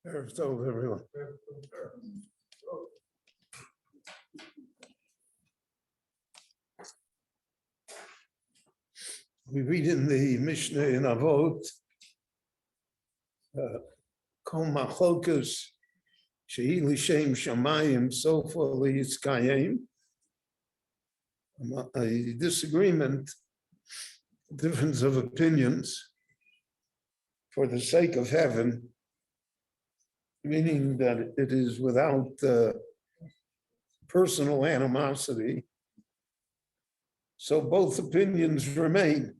Erev Tov, everyone. We read in the Mishnah in Avot, Kol Machlokas Shehi L'Shem Shamayim Sofa L'Yitzkayim. A disagreement, difference of opinions for the sake of heaven, meaning that it is without personal animosity. So both opinions remain.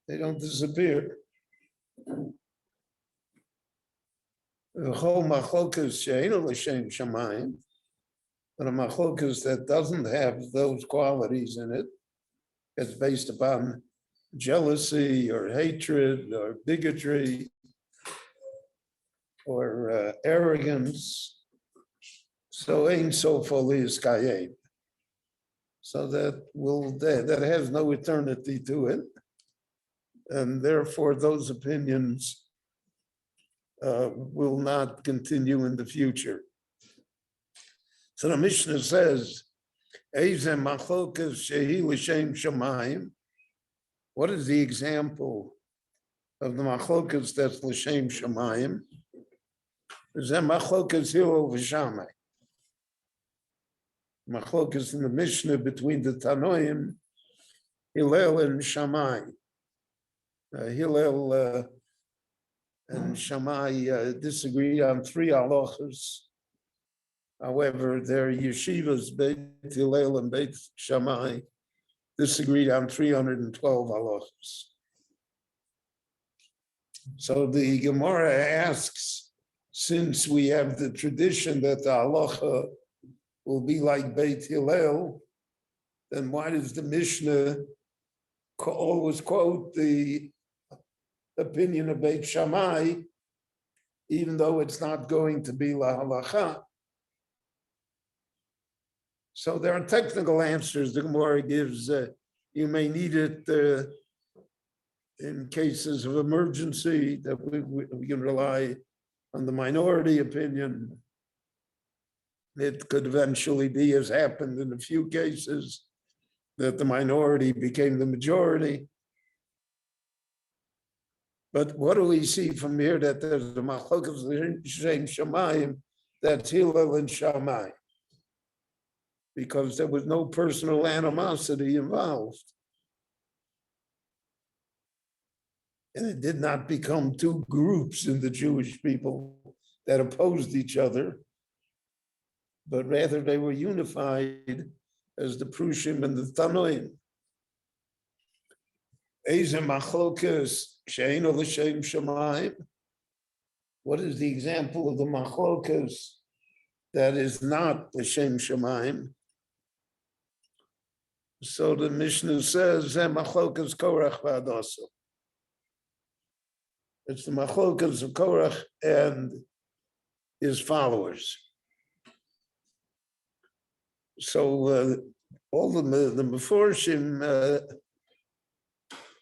They don't disappear. The whole machlokas she'eino l'shem shamayim, but a machlokas that doesn't have those qualities in it, it's based upon jealousy or hatred or bigotry or arrogance. So ein sofa li'yiskayim. So that has no eternity to it, and therefore those opinions will not continue in the future. So the Mishnah says, "Eize machlokas shehi l'shem shamayim." What is the example of the machlokas that's l'shem shamayim? Zeh machlokas hillel v'shamai. Machlokas in the Mishnah between the Tanoim, Hillel and Shammai. Hillel and Shammai disagree on 3 halachas. However, their yeshivas, Beit Hillel and Beit Shammai, disagreed on 312 halachas. So the Gemara asks, since we have the tradition that the halacha will be like Beit Hillel, then why does the Mishnah always quote the opinion of Beit Shammai, even though it's not going to be la halacha? So there are technical answers the Gemara gives. You may need it in cases of emergency, that we can rely on the minority opinion. It could eventually be, as happened in a few cases, that the minority became the majority. But what do we see from here? That there's a machlokas l'shem shamayim, that's Hillel and Shammai, because there was no personal animosity involved. And it did not become 2 groups in the Jewish people that opposed each other, but rather they were unified as the Prushim and the Tanoim. Eize machlokas she'eino l'shem shamayim. What is the example of the machlokas that is not l'shem shamayim? So the Mishnah says, "Zeh machlokas Korach v'Hadassah." It's the machlokas of Korach and his followers. So all the Meforshim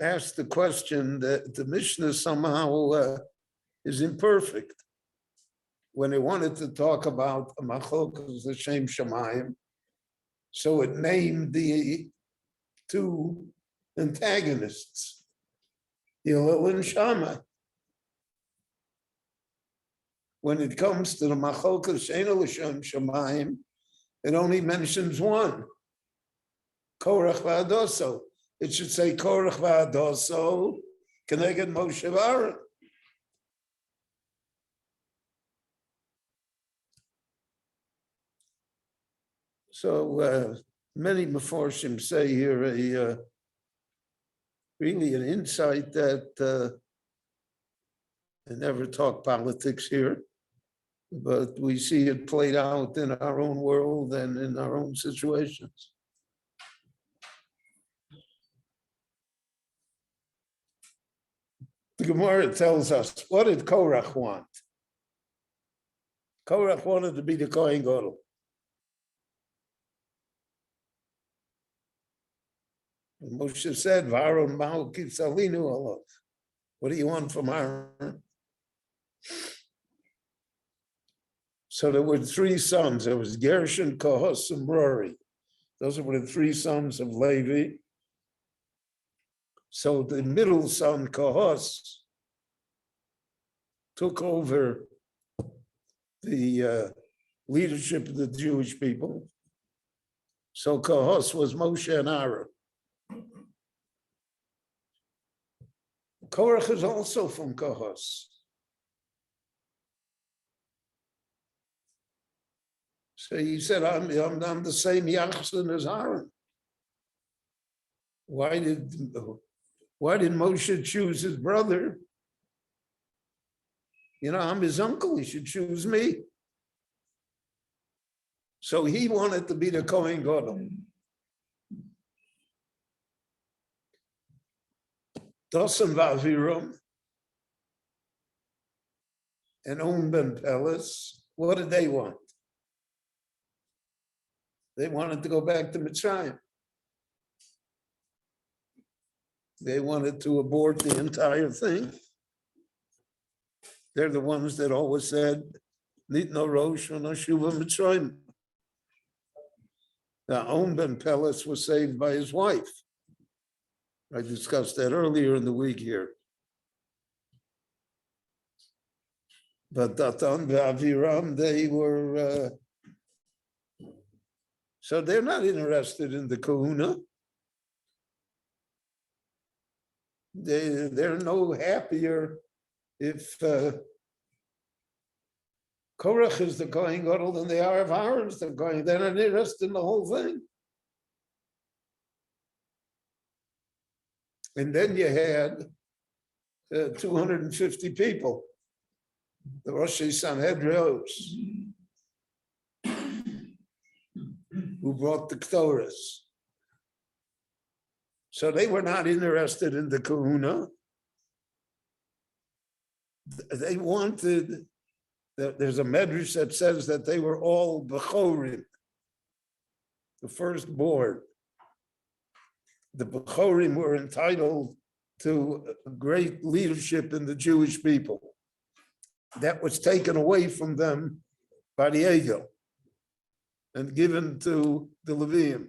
asked the question that the Mishnah somehow is imperfect. When they wanted to talk about machlokas l'shem shamayim, so it named the 2 antagonists, Hillel and Shammai. When it comes to the machlokas she'eino l'shem shamayim, it only mentions 1, Korach v'Hadassah. It should say Korach v'Hadassah keneged Moshe v'Aaron. So many Meforshim say here really an insight that I never talk politics here, but we see it played out in our own world and in our own situations. The Gemara tells us, what did Korach want? Korach wanted to be the Kohen Gadol. Moshe said, "V'Aaron ma'u kitzalinu alav." What do you want from Aaron? So there were three sons. There was Gershon, Kohos, and Merari. Those were the three sons of Levi. So the middle son, Kohos, took over the leadership of the Jewish people. So Kohos was Moshe and Aaron. Korach is also from Kohos. So he said, I'm the same Yachzon as Aaron. Why did Moshe choose his brother? You know, I'm his uncle, he should choose me. So he wanted to be the Kohen Gadol. Dosan Vaviram and Ben Peles, what did they want? They wanted to go back to Mitzrayim. They wanted to abort the entire thing. They're the ones that always said, Nitno Rosh no Shuva Mitzrayim. Now, Ben Peles was saved by his wife. I discussed that earlier in the week here. But Datan Aviram, they were, so they're not interested in the kahuna. They're no happier if Korach is the Kohen Gadol than they are if Aaron's the Kohen. They're not interested in the whole thing. And then you had 250 people, the Rosh Sanhedrios, who brought the Ktoras. So they were not interested in the kahuna. They wanted, there's a medrash that says that they were all Bechorim, the firstborn. The Bechorim were entitled to great leadership in the Jewish people. That was taken away from them by the Egel and given to the Levium.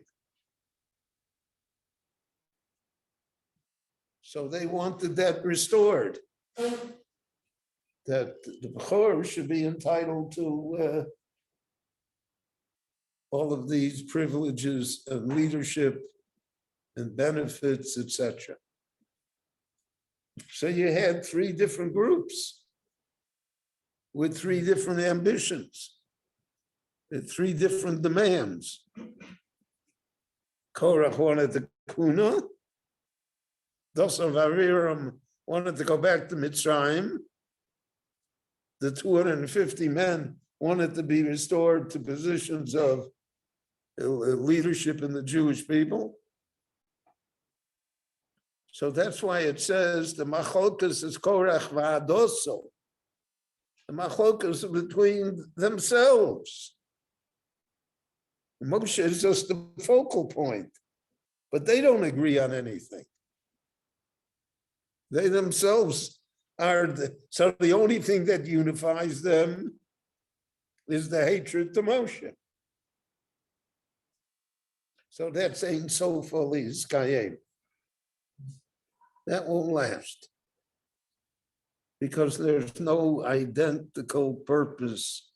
So they wanted that restored, that the Bechor should be entitled to all of these privileges of leadership and benefits, etc. So you had three different groups with three different ambitions, with three different demands. Korach wanted the Kuna, Dosan Vaviram wanted to go back to Mitzrayim. The 250 men wanted to be restored to positions of leadership in the Jewish people. So that's why it says the machlokas is Korach va'adoso. The machlokas are between themselves. Moshe is just the focal point, but they don't agree on anything. They themselves are, so the only thing that unifies them is the hatred to Moshe. So that's Ein Sof Yizkayim. That won't last because there's no identical purpose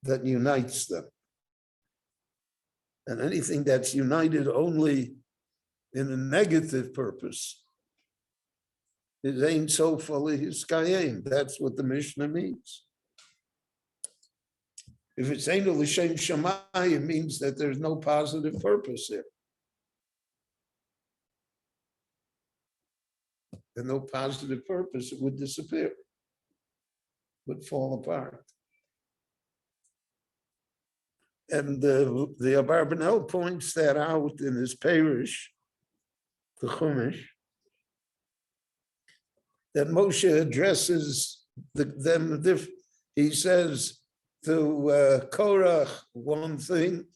that unites them. And anything that's united only in a negative purpose is Ein Sof Yizkayim. That's what the Mishnah means. If it's Ein L'Shem Shammai, it means that there's no positive purpose there. And no positive purpose, it would disappear, would fall apart. And the Abarbanel points that out in his parish, the Chumash, that Moshe addresses them. He says, Korach one thing,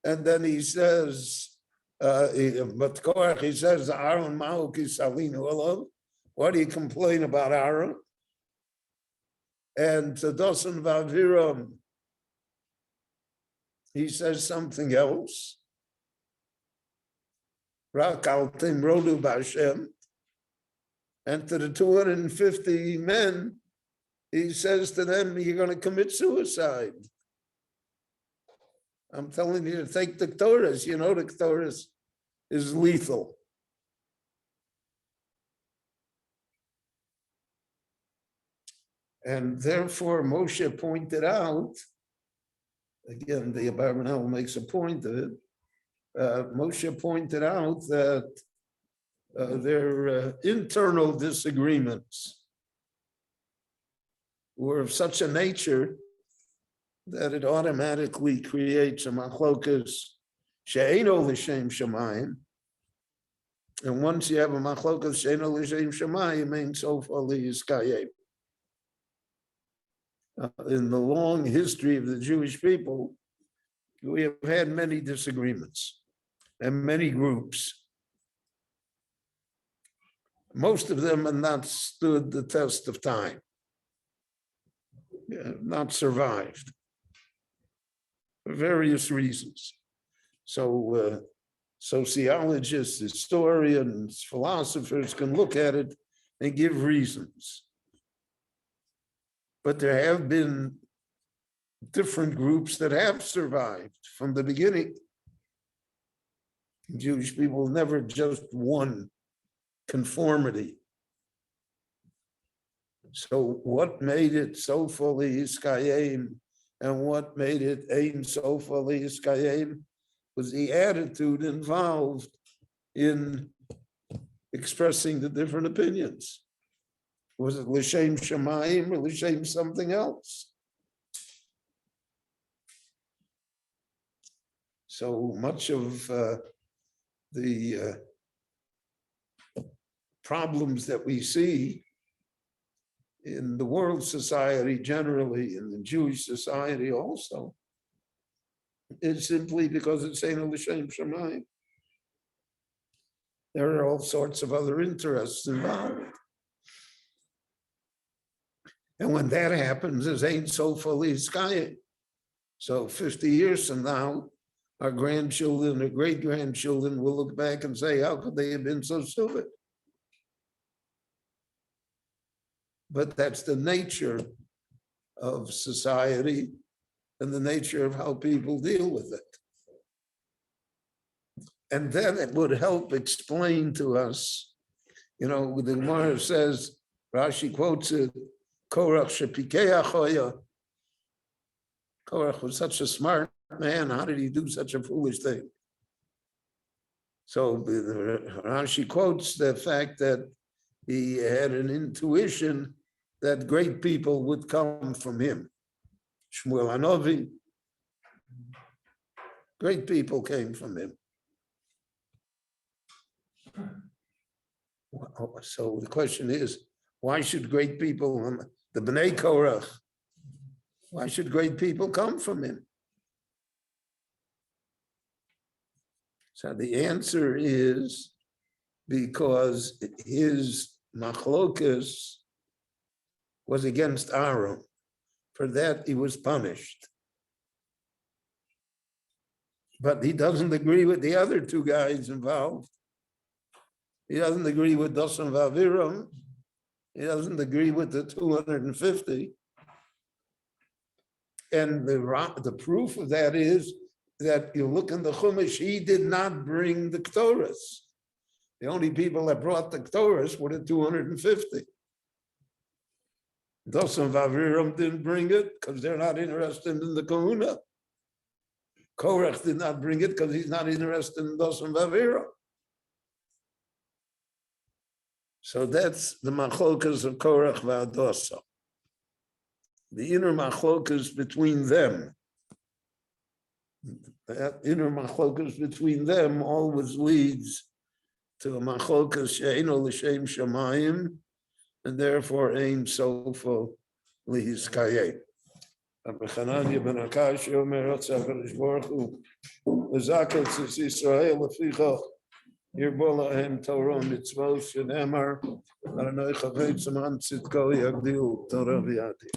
and then he says, but Korach, he says, Aaron Ma'uki Salinu Olav. Why do you complain about Aaron? And to Dosan Vaviram, he says something else. Rak Altim Rodu B'Hashem. And to the 250 men, he says to them, you're going to commit suicide. I'm telling you to take the Ketores. You know the Ketores is lethal. And therefore, Moshe pointed out, again, the Abarbanel makes a point of it, Moshe pointed out that their internal disagreements were of such a nature that it automatically creates a machlokas she'eino l'shem shamayim. And once you have a machlokas she'eino l'shem shamayim, mein sof ali yiskayim. In the long history of the Jewish people, we have had many disagreements and many groups. Most of them have not stood the test of time, not survived for various reasons. So sociologists, historians, philosophers can look at it and give reasons. But there have been different groups that have survived from the beginning. Jewish people never just won conformity. So what made it so fully Iskayim and what made it Ein so fully Iskayim was the attitude involved in expressing the different opinions. Was it L'Shem Shamayim or L'Shem something else? So much of the problems that we see in the world society generally, in the Jewish society also, is simply because it's Ein L'Shem Shamayim. There are all sorts of other interests involved. And when that happens, it's Ein Sof L'Iskayim. So 50 years from now, our grandchildren or great-grandchildren will look back and say, how could they have been so stupid? But that's the nature of society and the nature of how people deal with it. And then it would help explain to us, you know, the Gemara says, Rashi quotes it, Korach shepikei achoya. Korach was such a smart man. How did he do such a foolish thing? So Rashi quotes the fact that he had an intuition that great people would come from him. Shmuel Hanovi, great people came from him. So the question is, why should great people, the Bnei Korach, why should great people come from him? So the answer is because his machlokas was against Aaron. For that, he was punished. But he doesn't agree with the other two guys involved. He doesn't agree with Dosan Vaviram. He doesn't agree with the 250. And the proof of that is that you look in the Chumash, he did not bring the Ketores. The only people that brought the Ketores were the 250. Dosan Vaviram didn't bring it because they're not interested in the Kahuna. Korach did not bring it because he's not interested in Dosan Vaviram. So that's the machlokas of Korach v'Adosa. The inner machlokas between them. That inner machlokas between them always leads to a machlokas she'eino l'shem shamayim, and therefore ein sofo lihiskayim. Rabbi Hanania ben Akashi Omer Rotza HaKadosh Baruch Hu L'zakel tzis Yisrael Leficha Yirbo Lahem Torah Mitzvot Shenemar Adonai Chavei Tzman Tzidko Yagdil Torah V'Yadi.